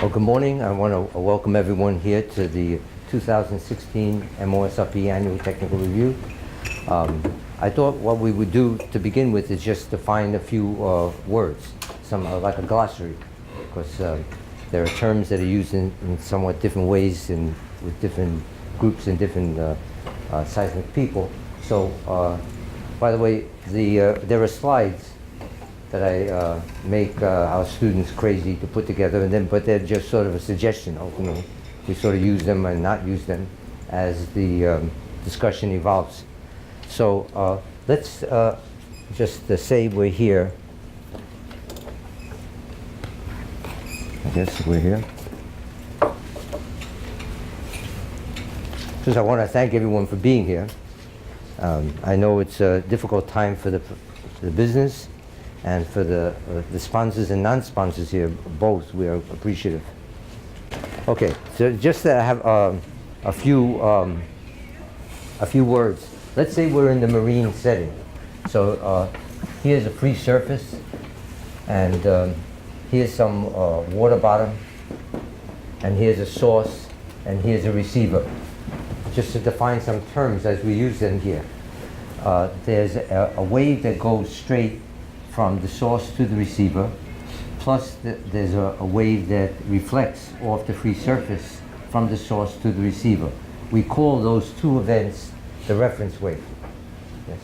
Well, good morning. I want to welcome everyone here to the 2016 M-OSRP Annual Technical Review. I thought what we would do to begin with is just define a few words, like a glossary, because there are terms that are used in somewhat different ways and with different groups and different seismic people. So, by the way, there are slides that I make our students crazy to put together, but they're just sort of a suggestion. We sort of use them and not use them as the discussion evolves. So let's just say we're here. I guess we're here. First, I want to thank everyone for being here. I know it's a difficult time for the business, and for the sponsors and non-sponsors here, both, we are appreciative. Okay, so just to have a few words. Let's say we're in the marine setting. So here's a free surface, and here's some water bottom, and here's a source, and here's a receiver. Just to define some terms as we use them here. There's a wave that goes straight from the source to the receiver, plus there's a wave that reflects off the free surface from the source to the receiver. We call those two events the reference wave. Yes.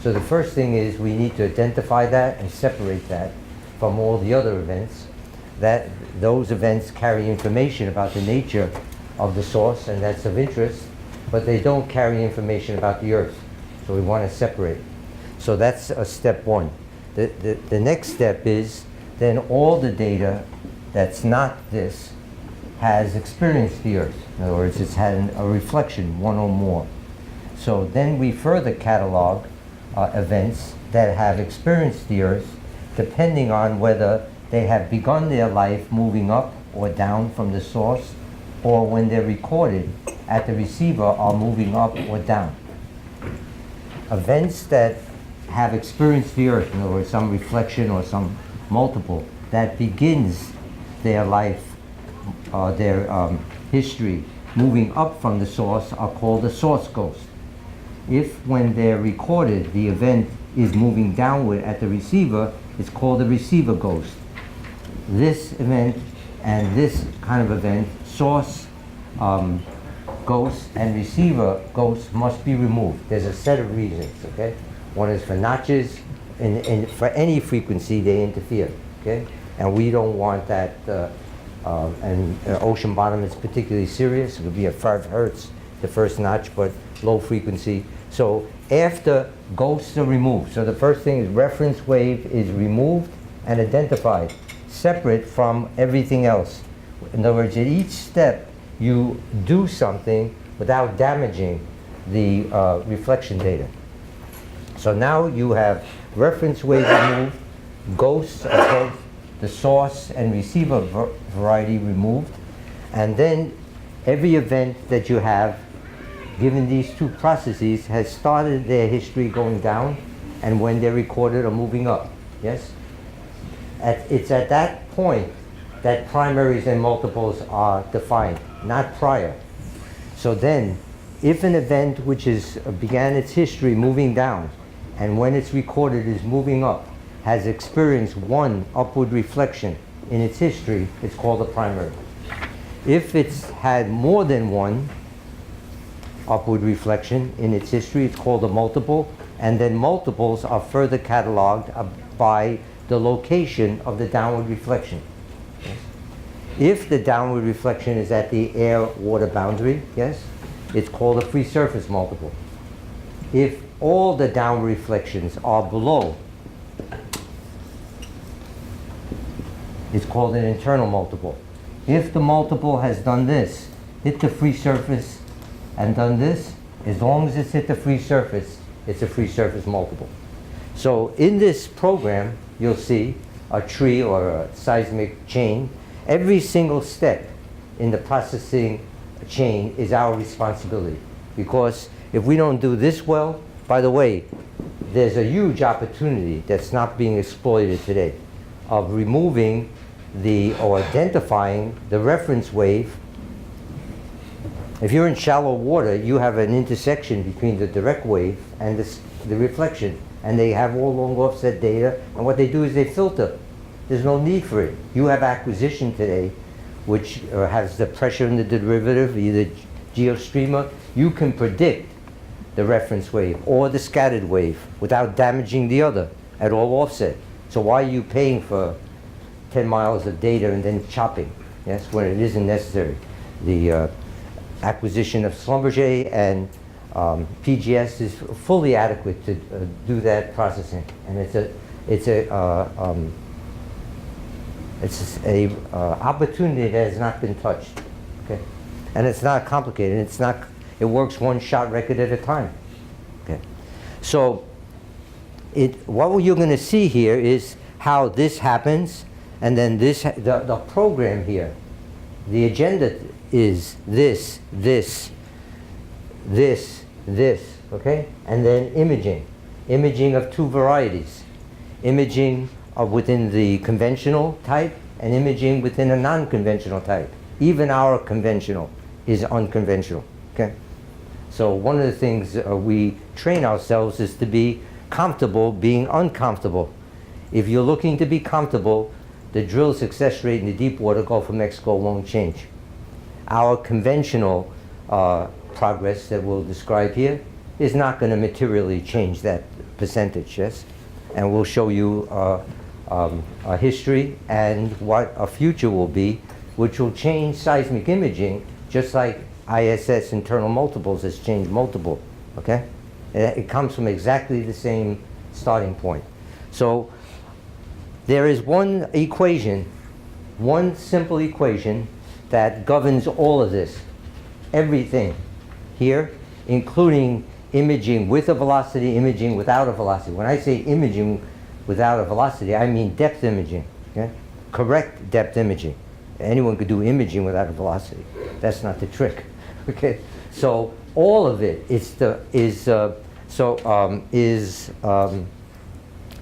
So the first thing is we need to identify that and separate that from all the other events. Those events carry information about the nature of the source, and that's of interest, but they don't carry information about the Earth. So we want to separate. So that's step one. The next step is then all the data that's not this has experienced the Earth. In other words, it's had a reflection, one or more. So then we further catalog events that have experienced the Earth depending on whether they have begun their life moving up or down from the source, or when they're recorded at the receiver are moving up or down. Events that have experienced the Earth, in other words, some reflection or some multiple, that begins their life, their history, moving up from the source, are called a source ghost. If, when they're recorded, the event is moving downward at the receiver, it's called a receiver ghost. This event and this kind of event, source ghosts and receiver ghosts, must be removed. There's a set of reasons, okay? One is for notches, and for any frequency they interfere, okay? And we don't want that, and ocean bottom is particularly serious. It could be at 5 hertz, the first notch, but low frequency. So after ghosts are removed, so the first thing is reference wave is removed and identified, separate from everything else. In other words, at each step, you do something without damaging the reflection data. So now you have reference wave removed, ghosts of both the source and receiver variety removed, and then every event that you have, given these two processes, has started their history going down, and when they're recorded are moving up. Yes? It's at that point that primaries and multiples are defined, not prior. So then, if an event which began its history moving down, and when it's recorded is moving up, has experienced one upward reflection in its history, it's called a primary. If it's had more than one upward reflection in its history, it's called a multiple, and then multiples are further cataloged by the location of the downward reflection. Yes? If the downward reflection is at the air-water boundary, yes, it's called a free surface multiple. If all the downward reflections are below, it's called an internal multiple. If the multiple has done this, hit the free surface, and done this, as long as it's hit the free surface, it's a free surface multiple. So in this program, you'll see a tree or a seismic chain. Every single step in the processing chain is our responsibility, because if we don't do this well, by the way, there's a huge opportunity that's not being exploited today of removing or identifying the reference wave. If you're in shallow water, you have an intersection between the direct wave and the reflection, and they have all long offset data, and what they do is they filter. There's no need for it. You have acquisition today, which has the pressure in the derivative, either geostreamer. You can predict the reference wave or the scattered wave without damaging the other at all offset. So why are you paying for 10 miles of data and then chopping? Yes, when it isn't necessary. The acquisition of Schlumberger and PGS is fully adequate to do that processing, and it's a opportunity that has not been touched. Okay, and it's not complicated. It works one shot record at a time. Okay, so what you're going to see here is how this happens, and then the program here, the agenda is this, okay? And then imaging of two varieties. Imaging within the conventional type and imaging within a non-conventional type. Even our conventional is unconventional, okay? So one of the things we train ourselves is to be comfortable being uncomfortable. If you're looking to be comfortable, the drill success rate in the deep water Gulf of Mexico won't change. Our conventional progress that we'll describe here is not going to materially change that percentage, yes? And we'll show you a history and what a future will be, which will change seismic imaging just like ISS internal multiples has changed multiple, okay? It comes from exactly the same starting point. So there is one equation, one simple equation that governs all of this, everything here, including imaging with a velocity, imaging without a velocity. When I say imaging without a velocity, I mean depth imaging, okay? Correct depth imaging. Anyone could do imaging without a velocity. That's not the trick, okay? So all of it is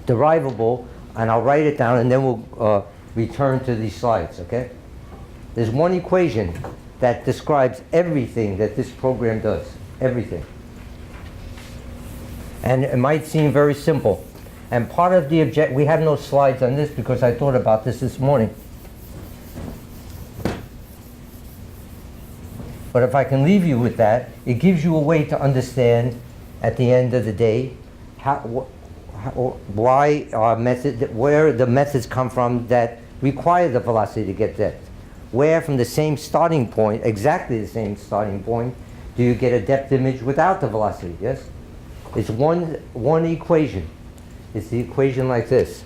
derivable, and I'll write it down, and then we'll return to these slides, okay? There's one equation that describes everything that this program does, everything. And it might seem very simple. And part of the we have no slides on this because I thought about this morning. But if I can leave you with that, it gives you a way to understand at the end of the day why our method, where the methods come from that require the velocity to get depth. Where from the same starting point, exactly the same starting point, do you get a depth image without the velocity, yes? It's one equation. It's the equation like this.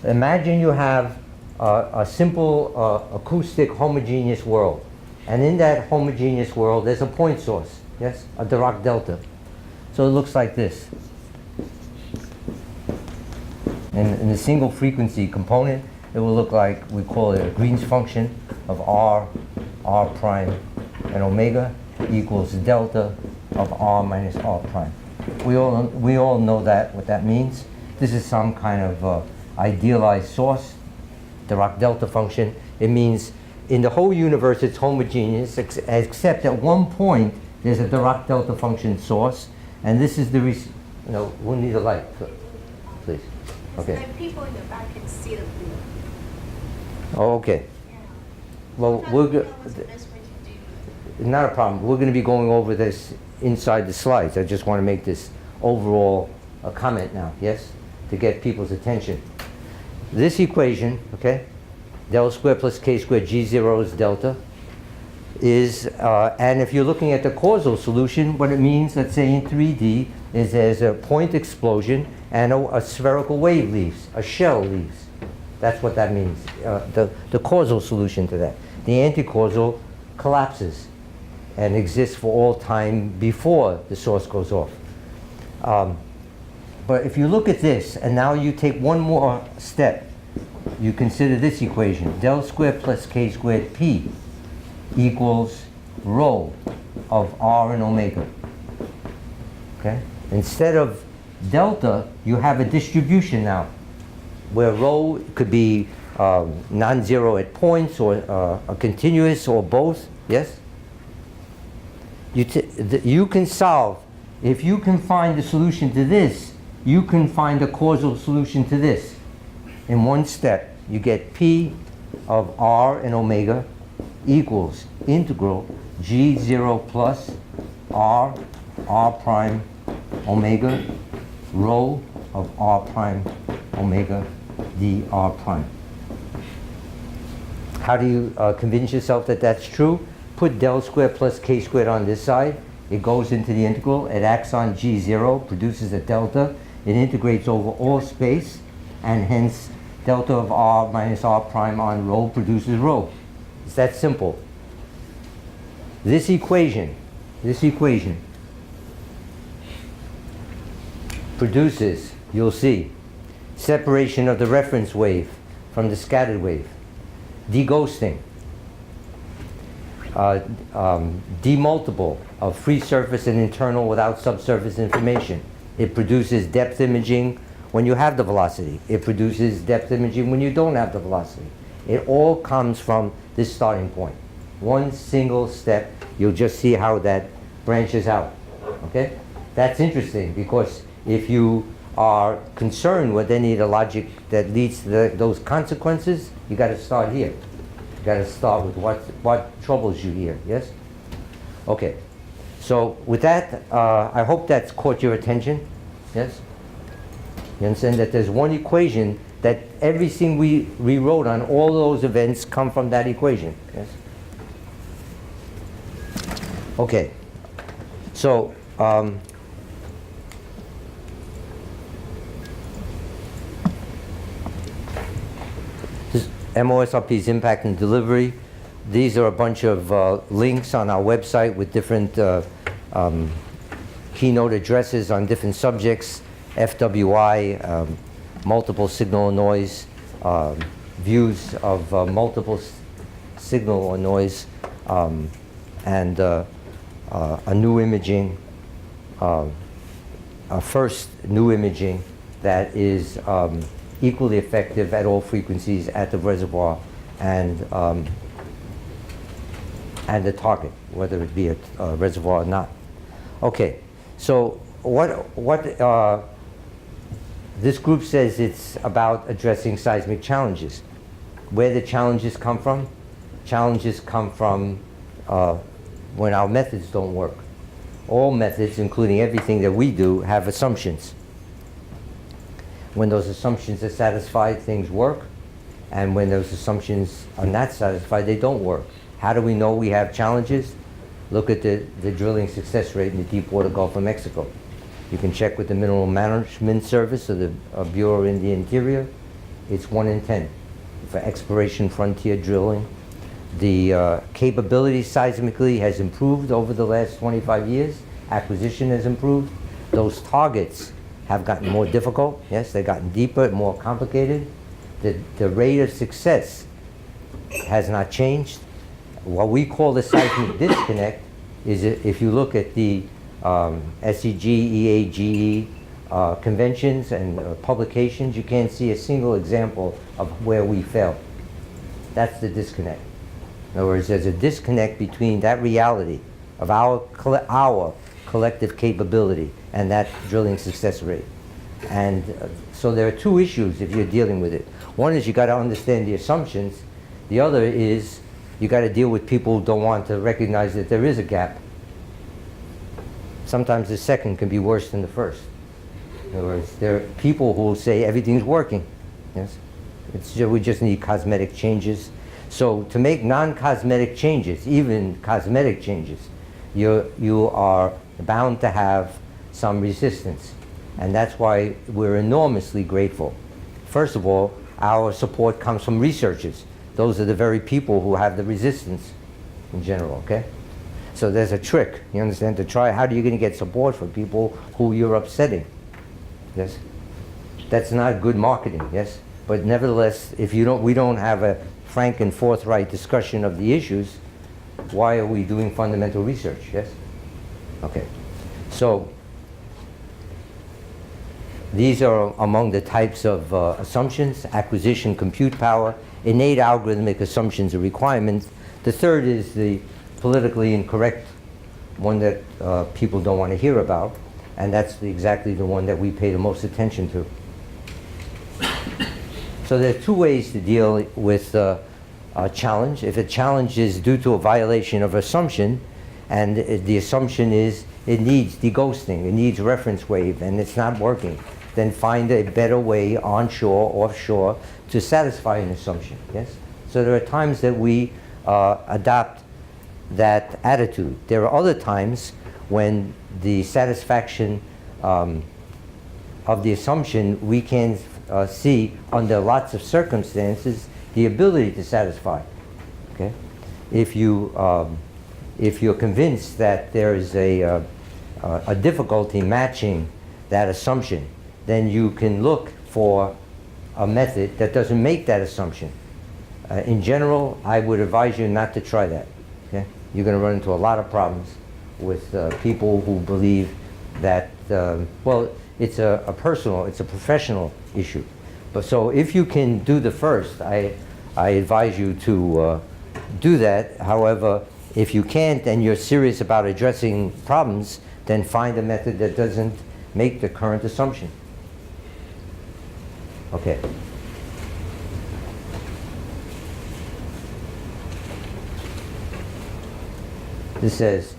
Imagine you have a simple acoustic homogeneous world. And in that homogeneous world, there's a point source, yes? A Dirac Delta. So it looks like this. And in the single frequency component, it will look like, we call it a Green's function of R prime, and omega equals delta of R minus R prime. We all know that, what that means. This is some kind of idealized source, Dirac Delta function. It means in the whole universe it's homogeneous, except at one point there's a Dirac Delta function source, and this is the we'll need a light, please. Okay. So people in the back can see the blue. Oh, okay. Yeah. Well, What's the best way to do it? not a problem. We're going to be going over this inside the slides. I just want to make this overall comment now, yes, to get people's attention. This equation, okay, del squared plus k squared g0 is delta, is, and if you're looking at the causal solution, what it means, let's say in 3D, is there's a point explosion and a spherical wave leaves, a shell leaves. That's what that means, the causal solution to that. The anticausal collapses and exists for all time before the source goes off. But if you look at this, and now you take one more step, you consider this equation, del squared plus k squared p equals rho of r and omega. Okay? Instead of delta, you have a distribution now, where rho could be non-zero at points, or a continuous, or both, yes? You can solve, if you can find the solution to this, you can find a causal solution to this. In one step, you get P of R and omega equals integral G0 plus R prime omega rho of R prime omega dr prime. How do you convince yourself that that's true? Put del squared plus k squared on this side. It goes into the integral. It acts on G0, produces a delta. It integrates over all space, and hence delta of R minus R prime on rho produces rho. It's that simple. This equation produces, you'll see, separation of the reference wave from the scattered wave, deghosting, demultiple of free surface and internal without subsurface information. It produces depth imaging when you have the velocity. It produces depth imaging when you don't have the velocity. It all comes from this starting point. One single step, you'll just see how that branches out, okay? That's interesting, because if you are concerned with any of the logic that leads to those consequences, you got to start here. You got to start with what troubles you here, yes? Okay, so with that, I hope that's caught your attention, yes? You understand that there's one equation that everything we rewrote on all those events come from that equation, yes? Okay, so this M-OSRP's impact and delivery. These are a bunch of links on our website with different keynote addresses on different subjects, FWI, multiple signal or noise, views of multiple signal or noise, and a new imaging, a first new imaging that is equally effective at all frequencies at the reservoir and the target, whether it be a reservoir or not. Okay, so what this group says it's about addressing seismic challenges. Where the challenges come from? Challenges come from when our methods don't work. All methods, including everything that we do, have assumptions. When those assumptions are satisfied, things work. And when those assumptions are not satisfied, they don't work. How do we know we have challenges? Look at the drilling success rate in the Deepwater Gulf of Mexico. You can check with the Mineral Management Service or the Bureau in the Interior. It's 1 in 10 for exploration frontier drilling. The capability seismically has improved over the last 25 years. Acquisition has improved. Those targets have gotten more difficult. Yes, they've gotten deeper, more complicated. The rate of success has not changed. What we call the seismic disconnect is if you look at the SEG, EAGE conventions and publications, you can't see a single example of where we failed. That's the disconnect. In other words, there's a disconnect between that reality of our collective capability and that drilling success rate. And so there are two issues if you're dealing with it. One is you got to understand the assumptions. The other is you got to deal with people who don't want to recognize that there is a gap. Sometimes the second can be worse than the first. In other words, there are people who will say everything's working. Yes, we just need cosmetic changes. So to make non-cosmetic changes, even cosmetic changes, you are bound to have some resistance. And that's why we're enormously grateful. First of all, our support comes from researchers. Those are the very people who have the resistance in general, okay? So there's a trick, you understand, to try, how are you going to get support from people who you're upsetting? Yes? That's not good marketing, yes? But nevertheless, if we don't have a frank and forthright discussion of the issues, why are we doing fundamental research, yes? Okay. So These are among the types of assumptions: acquisition, compute power, innate algorithmic assumptions and requirements. The third is the politically incorrect one that people don't want to hear about, and that's exactly the one that we pay the most attention to. So there are two ways to deal with a challenge. If a challenge is due to a violation of assumption, and the assumption is it needs deghosting, it needs reference wave, and it's not working, then find a better way onshore, offshore, to satisfy an assumption, yes? So there are times that we adopt that attitude. There are other times when the satisfaction of the assumption, we can see under lots of circumstances the ability to satisfy, okay? If you're convinced that there is a difficulty matching that assumption, then you can look for a method that doesn't make that assumption. In general, I would advise you not to try that. Okay? You're going to run into a lot of problems with people who believe that, well, it's a personal, it's a professional issue. But so if you can do the first, I advise you to do that. However, if you can't and you're serious about addressing problems, then find a method that doesn't make the current assumption. Okay. This says,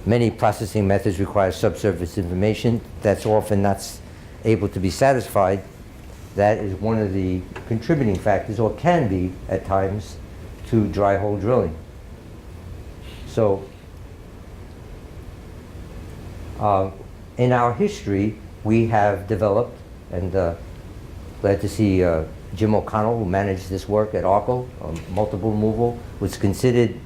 many processing methods require subsurface information that's often not able to be satisfied. That is one of the contributing factors, or can be at times, to dry hole drilling. So, in our history, we have developed, and glad to see Jim O'Connell, who managed this work at ARCO, multiple removal, was considered,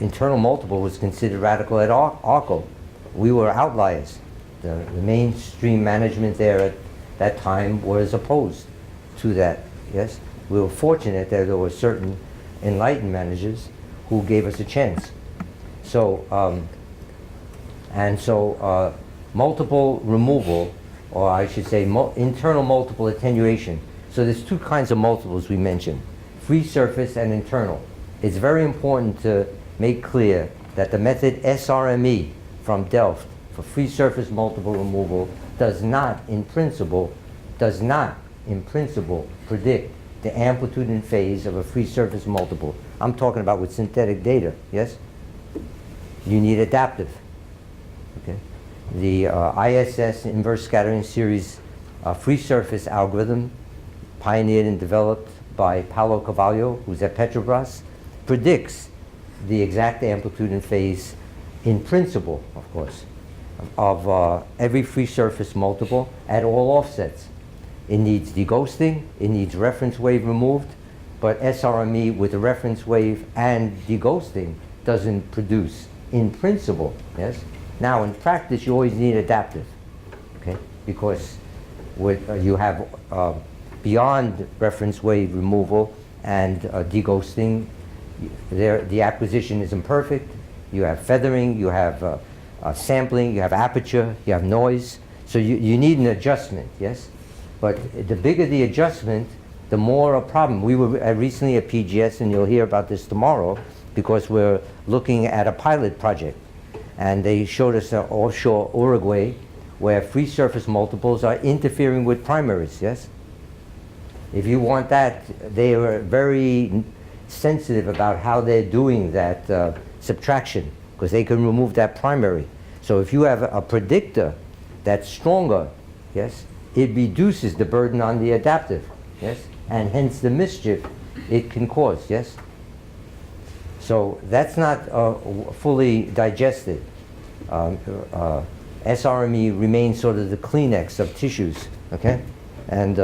internal multiple was considered radical at ARCO. We were outliers. The mainstream management there at that time was opposed to that, yes? We were fortunate that there were certain enlightened managers who gave us a chance. So, multiple removal, or I should say internal multiple attenuation. So there's two kinds of multiples we mentioned, free surface and internal. It's very important to make clear that the method SRME from Delft for free surface multiple removal does not in principle predict the amplitude and phase of a free surface multiple. I'm talking about with synthetic data, yes? You need adaptive, okay? The ISS inverse scattering series free surface algorithm, pioneered and developed by Paulo Carvalho, who's at Petrobras, predicts the exact amplitude and phase in principle, of course, of every free surface multiple at all offsets. It needs deghosting, it needs reference wave removed, but SRME with the reference wave and deghosting doesn't produce in principle, yes? Now in practice you always need adaptive, okay? Because with, you have beyond reference wave removal and deghosting, the acquisition is imperfect. You have feathering, you have sampling, you have aperture, you have noise. So you need an adjustment, yes? But the bigger the adjustment, the more a problem. We were recently at PGS, and you'll hear about this tomorrow, because we're looking at a pilot project. And they showed us offshore Uruguay, where free surface multiples are interfering with primaries, yes? If you want that, they are very sensitive about how they're doing that subtraction, because they can remove that primary. So if you have a predictor that's stronger, yes, it reduces the burden on the adaptive, yes, and hence the mischief it can cause, yes. So that's not fully digested. SRME remains sort of the Kleenex of tissues, okay? And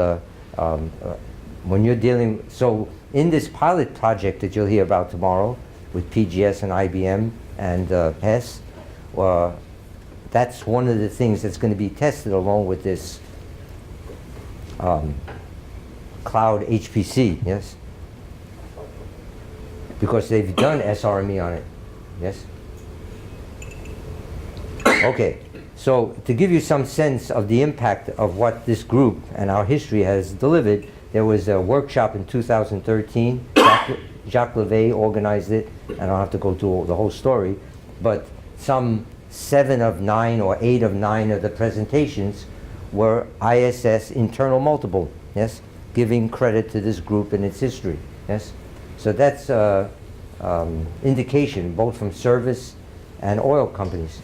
when you're dealing, so in this pilot project that you'll hear about tomorrow with PGS and IBM and HES, that's one of the things that's going to be tested along with this cloud HPC, yes? Because they've done SRME on it, yes? Okay, So to give you some sense of the impact of what this group and our history has delivered, there was a workshop in 2013. Jacques Levet organized it, and I don't have to go through the whole story, but some 7 of 9 or 8 of 9 of the presentations were ISS internal multiple, yes, giving credit to this group and its history, yes. So that's indication both from service and oil companies.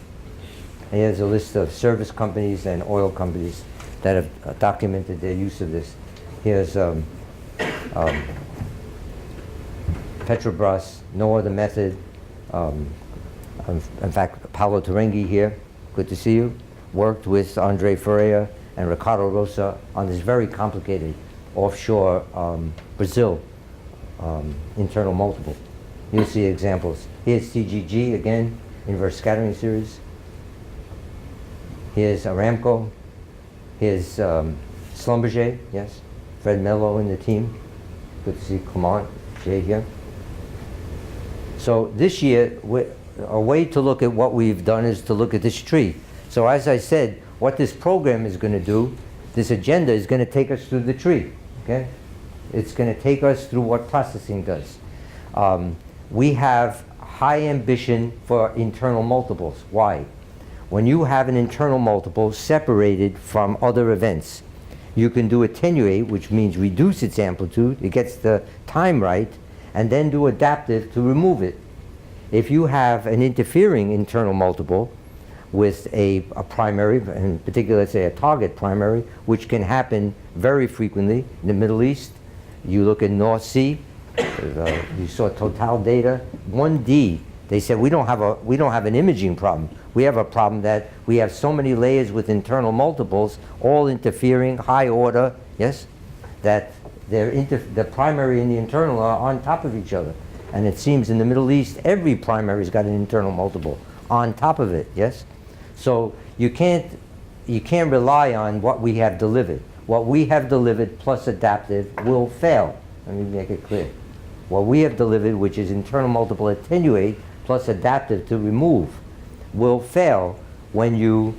Here's a list of service companies and oil companies that have documented their use of this. Here's Petrobras, no other method. In fact, Paolo Turengi here, good to see you, worked with Andre Ferreira and Ricardo Rosa on this very complicated offshore Brazil internal multiple. You'll see examples. Here's CGG again, inverse scattering series. Here's Aramco. Here's Schlumberger, yes. Fred Mello and the team. Good to see Clement, Jay here. So this year, a way to look at what we've done is to look at this tree. So as I said, what this program is going to do, this agenda is going to take us through the tree, okay? It's going to take us through what processing does. We have high ambition for internal multiples. Why? When you have an internal multiple separated from other events, you can do attenuate, which means reduce its amplitude, it gets the time right, and then do adaptive to remove it. If you have an interfering internal multiple with a primary, in particular, let's say a target primary, which can happen very frequently in the Middle East. You look at North Sea, you saw Total data, 1D, they said we don't have an imaging problem. We have a problem that we have so many layers with internal multiples, all interfering, high order, yes, that the primary and the internal are on top of each other. And it seems in the Middle East, every primary's got an internal multiple on top of it, yes? So you can't rely on what we have delivered. What we have delivered plus adaptive will fail. Let me make it clear. What we have delivered, which is internal multiple attenuate plus adaptive to remove, will fail when you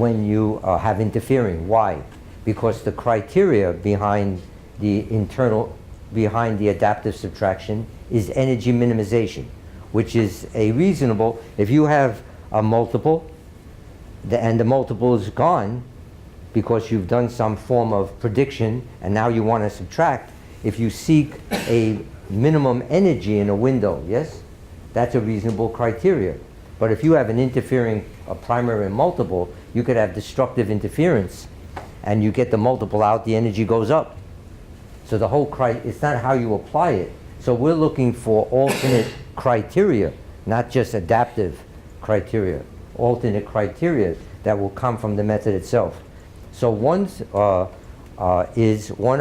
have interfering. Why? Because the criteria behind the adaptive subtraction is energy minimization, which is a reasonable, if you have a multiple and the multiple is gone because you've done some form of prediction and now you want to subtract, if you seek a minimum energy in a window, yes, that's a reasonable criteria. But if you have an interfering primary and multiple, you could have destructive interference and you get the multiple out, the energy goes up. So the whole it's not how you apply it. So we're looking for alternate criteria, not just adaptive criteria, alternate criteria that will come from the method itself. So one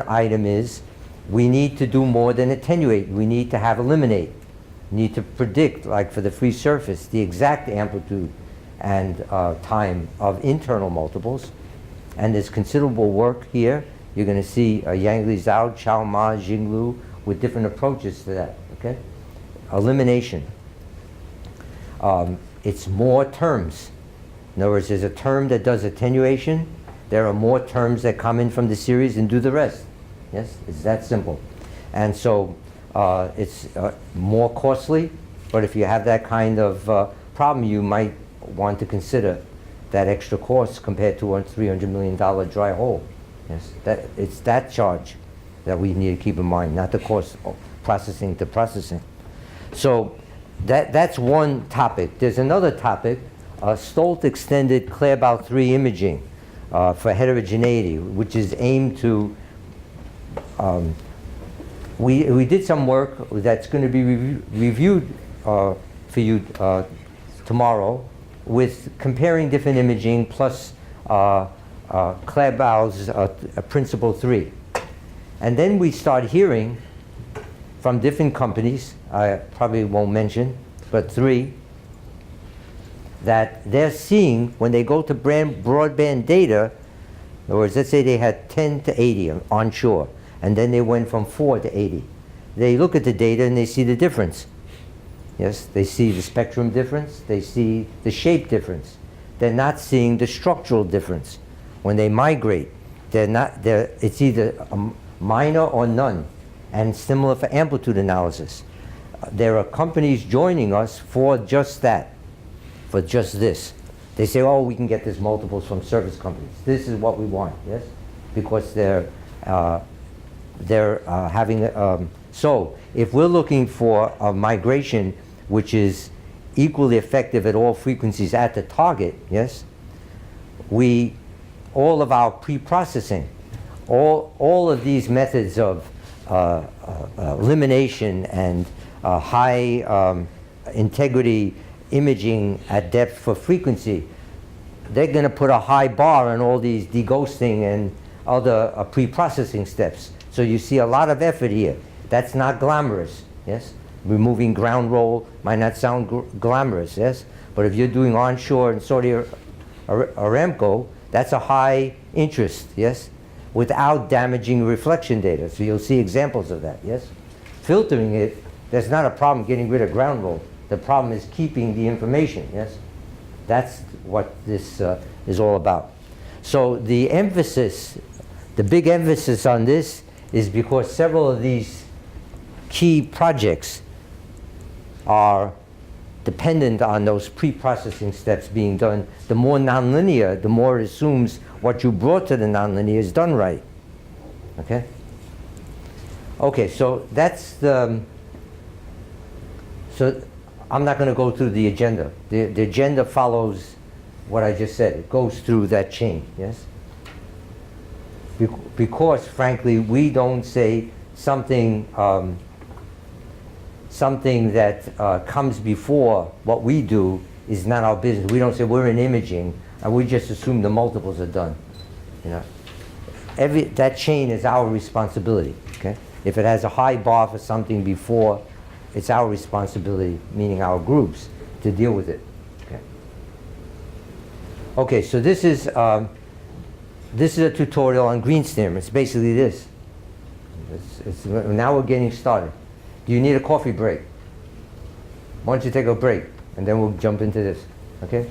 item is we need to do more than attenuate. We need to have eliminate. We need to predict, like for the free surface, the exact amplitude and time of internal multiples. And there's considerable work here. You're going to see Yang Li Zhao, Chao Ma, Jing Lu with different approaches to that, okay? Elimination. It's more terms. In other words, there's a term that does attenuation. There are more terms that come in from the series and do the rest. Yes, it's that simple. And so it's more costly, but if you have that kind of problem, you might want to consider that extra cost compared to a $300 million dry hole. Yes, it's that charge that we need to keep in mind, not the cost of processing to processing. So that's one topic. There's another topic, Stolt extended Claerbout 3 imaging for heterogeneity, which is aimed to, we did some work that's going to be reviewed for you tomorrow with comparing different imaging plus Claerbout's Principle 3. And then we start hearing from different companies, I probably won't mention, but 3, that they're seeing when they go to broadband data, in other words, let's say they had 10 to 80 onshore, and then they went from 4 to 80. They look at the data and they see the difference. Yes, they see the spectrum difference, they see the shape difference. They're not seeing the structural difference. When they migrate, it's either a minor or none, and similar for amplitude analysis. There are companies joining us for just that, for just this. They say, oh, we can get this multiples from service companies. This is what we want, yes? Because they're having, so if we're looking for a migration which is equally effective at all frequencies at the target, yes? All of our pre-processing, all of these methods of elimination and high integrity imaging at depth for frequency, they're going to put a high bar on all these deghosting and other pre-processing steps. So you see a lot of effort here. That's not glamorous, yes? Removing ground roll might not sound glamorous, yes? But if you're doing onshore in Saudi Aramco, that's a high interest, yes? Without damaging reflection data. So you'll see examples of that, yes? Filtering it, there's not a problem getting rid of ground roll. The problem is keeping the information, yes? That's what this is all about. So the emphasis, the big emphasis on this is because several of these key projects are dependent on those pre-processing steps being done. The more nonlinear, the more it assumes what you brought to the nonlinear is done right. Okay? Okay, so that's the, so I'm not going to go through the agenda. The agenda follows what I just said. It goes through that chain, yes? Because, frankly, we don't say something something that comes before what we do is not our business. We don't say we're in imaging, and we just assume the multiples are done. You know, that chain is our responsibility. Okay, if it has a high bar for something before, it's our responsibility, meaning our groups, to deal with it. Okay. Okay, so this is a tutorial on Green's theorem. It's basically this. Now we're getting started. Do you need a coffee break? Why don't you take a break, and then we'll jump into this, okay?